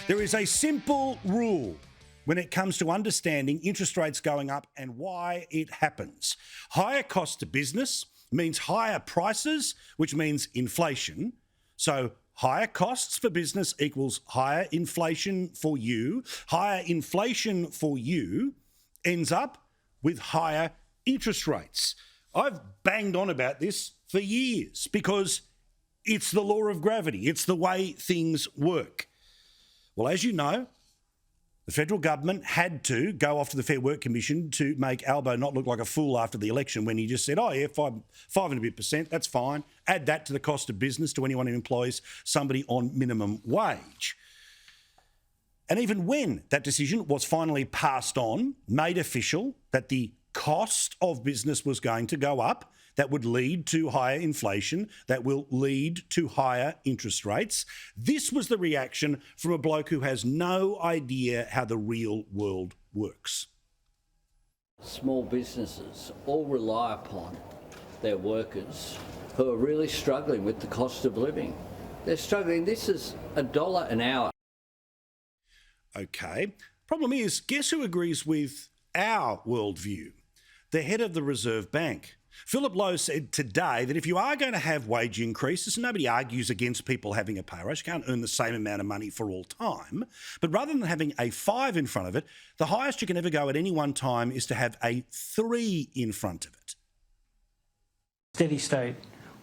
There is a simple rule when it comes to understanding interest rates going up and why it happens. Higher cost to business means higher prices, which means inflation. So higher costs for business equals higher inflation for you. Higher inflation for you ends up with higher interest rates. I've banged on about this for years because it's the law of gravity. It's the way things work. Well, as you know, the federal government had to go off to the Fair Work Commission to make Albo not look like a fool after the election when he just said, oh, yeah, 5 and a bit percent, that's fine. Add that to the cost of business to anyone who employs somebody on minimum wage. And even when that decision was finally passed on, made official that the cost of business was going to go up, that would lead to higher inflation, that will lead to higher interest rates. This was the reaction from a bloke who has no idea how the real world works. Small businesses all rely upon their workers who are really struggling with the cost of living. They're struggling. This is $1 an hour. Okay. Problem is, guess who agrees with our worldview? The head of the Reserve Bank. Philip Lowe said today that if you are going to have wage increases, and nobody argues against people having a pay rise, you can't earn the same amount of money for all time, but rather than having a 5 in front of it, the highest you can ever go at any one time is to have a 3 in front of it. Steady state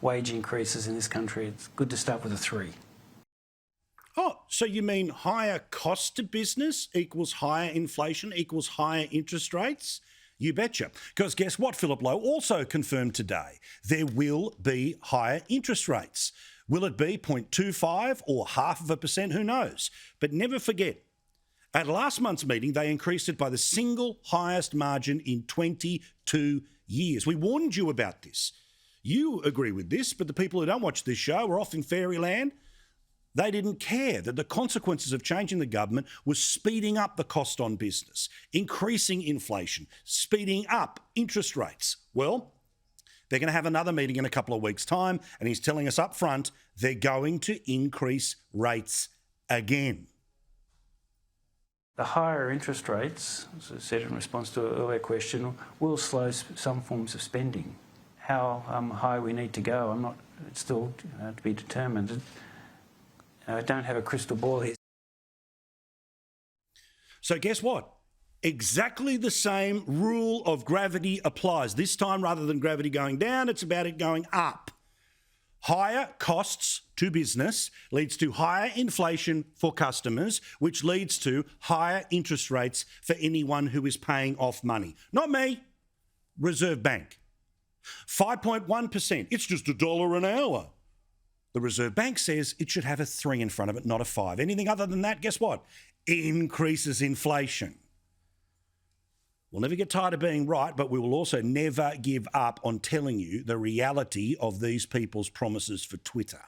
wage increases in this country, it's good to start with a 3. Oh, so you mean higher cost to business equals higher inflation equals higher interest rates? You betcha. Because guess what, Philip Lowe also confirmed today? There will be higher interest rates. Will it be 0.25 or 0.5%? Who knows? But never forget, at last month's meeting, they increased it by the single highest margin in 22 years. We warned you about this. You agree with this, but the people who don't watch this show are off in fairyland. They didn't care that the consequences of changing the government was speeding up the cost on business, increasing inflation, speeding up interest rates. Well, they're going to have another meeting in a couple of weeks' time, and he's telling us up front they're going to increase rates again. The higher interest rates, as I said in response to an earlier question, will slow some forms of spending. How high we need to go, it's still to be determined. I don't have a crystal ball here. So guess what? Exactly the same rule of gravity applies. This time, rather than gravity going down, it's about it going up. Higher costs to business leads to higher inflation for customers, which leads to higher interest rates for anyone who is paying off money. Not me, Reserve Bank. 5.1%. It's just $1 an hour. The Reserve Bank says it should have a 3 in front of it, not a 5. Anything other than that, guess what? Increases inflation. We'll never get tired of being right, but we will also never give up on telling you the reality of these people's promises for Twitter.